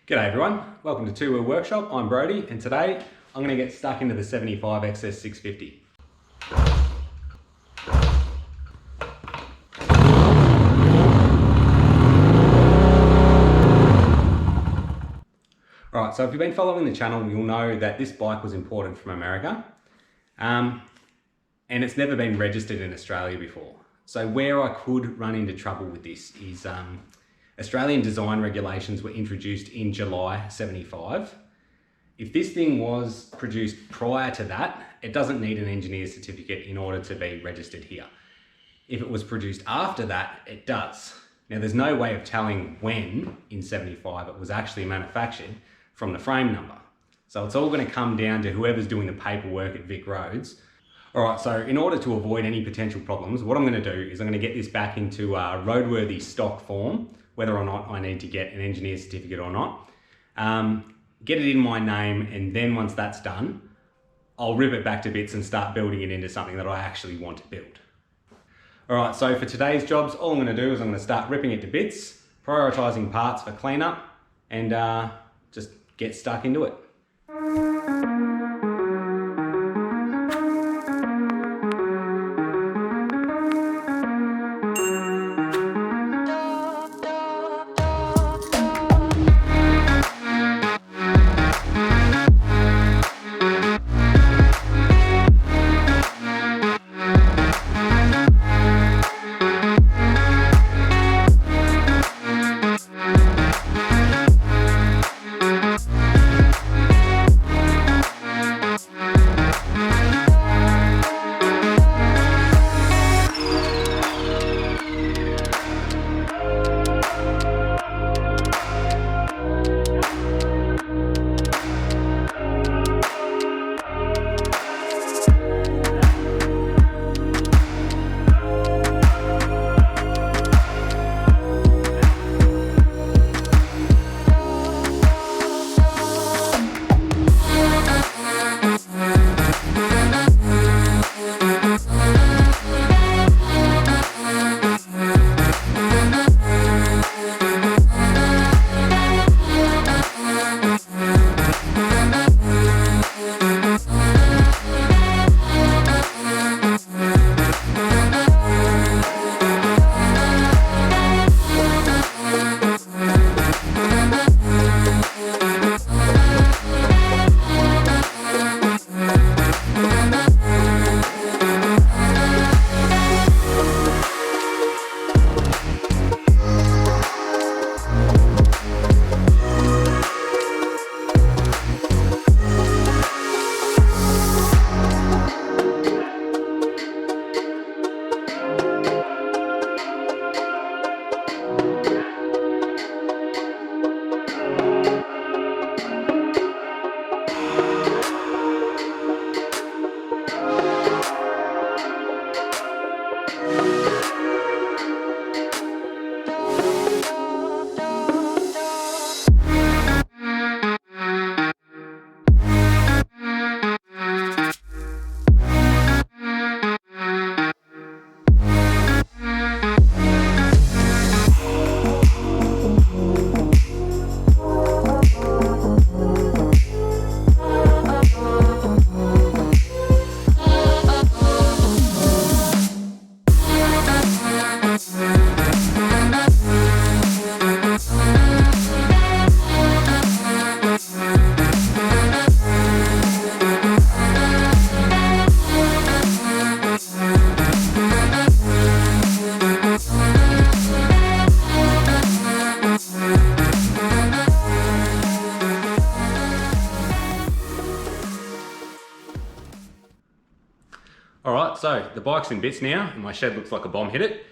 G'day everyone, welcome to Two Wheel Workshop. I'm Brody and today I'm going to get stuck into the 75 XS650. Alright, so if you've been following the channel, you'll know that this bike was imported from America and it's never been registered in Australia before. So where I could run into trouble with this is Australian design regulations were introduced in July 75. If this thing was produced prior to that, it doesn't need an engineer's certificate in order to be registered here. If it was produced after that, it does. Now there's no way of telling when in 75 it was actually manufactured from the frame number. So it's all going to come down to whoever's doing the paperwork at Vic Roads. Alright, so in order to avoid any potential problems, what I'm going to do is I'm going to get this back into roadworthy stock form, whether or not I need to get an engineer's certificate or not. Get it in my name, and then once that's done, I'll rip it back to bits and start building it into something that I actually want to build. Alright, so for today's jobs, all I'm going to do is I'm going to start ripping it to bits, prioritising parts for cleanup, and just get stuck into it. Alright, so the bike's in bits now and my shed looks like a bomb hit it.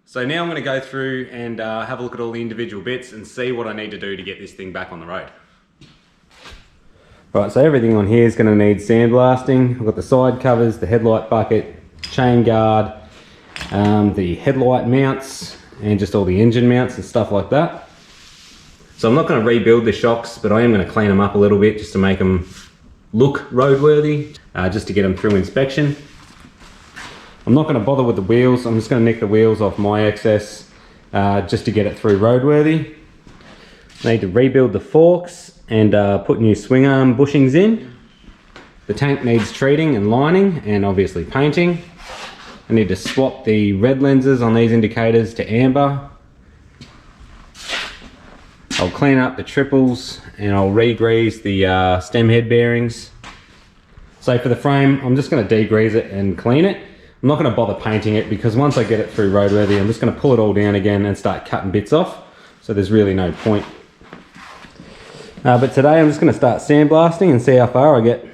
So now I'm going to go through and have a look at all the individual bits and see what I need to do to get this thing back on the road. Right, so everything on here is going to need sandblasting. I've got the side covers, the headlight bucket, chain guard, the headlight mounts, and just all the engine mounts and stuff like that. So I'm not going to rebuild the shocks, but I am going to clean them up a little bit just to make them look roadworthy, just to get them through inspection. I'm not going to bother with the wheels. I'm just going to nick the wheels off my XS just to get it through roadworthy. I need to rebuild the forks and put new swing arm bushings in. The tank needs treating and lining and obviously painting. I need to swap the red lenses on these indicators to amber. I'll clean up the triples and I'll re-grease the stem head bearings. So for the frame, I'm just going to degrease it and clean it. I'm not going to bother painting it because once I get it through roadworthy, I'm just going to pull it all down again and start cutting bits off. So there's really no point. But today I'm just going to start sandblasting and see how far I get.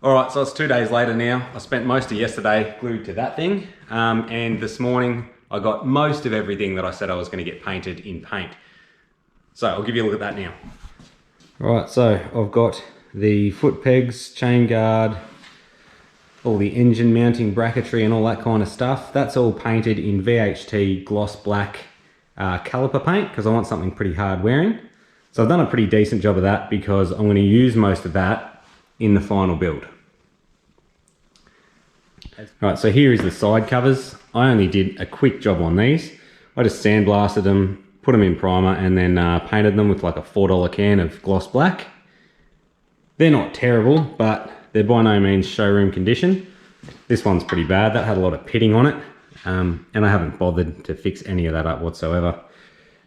Alright, so it's 2 days later now. I spent most of yesterday glued to that thing. And this morning I got most of everything that I said I was going to get painted in paint. So I'll give you a look at that now. Alright, so I've got the foot pegs, chain guard, all the engine mounting bracketry and all that kind of stuff. That's all painted in VHT gloss black caliper paint because I want something pretty hard wearing. So I've done a pretty decent job of that because I'm going to use most of that in the final build. Alright, so here is the side covers. I only did a quick job on these. I just sandblasted them, put them in primer and then painted them with like a $4 can of gloss black. They're not terrible, but they're by no means showroom condition. This one's pretty bad. That had a lot of pitting on it, and I haven't bothered to fix any of that up whatsoever.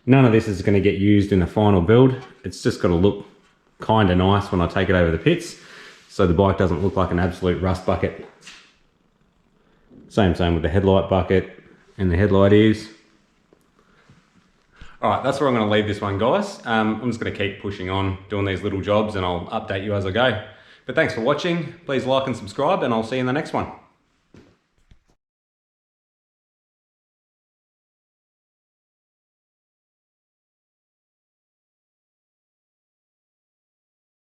None of this is going to get used in the final build. It's just got to look kind of nice when I take it over the pits, so the bike doesn't look like an absolute rust bucket. Same with the headlight bucket and the headlight ears. Alright, that's where I'm going to leave this one, guys. I'm just going to keep pushing on, doing these little jobs, and I'll update you as I go. But thanks for watching. Please like and subscribe, and I'll see you in the next one.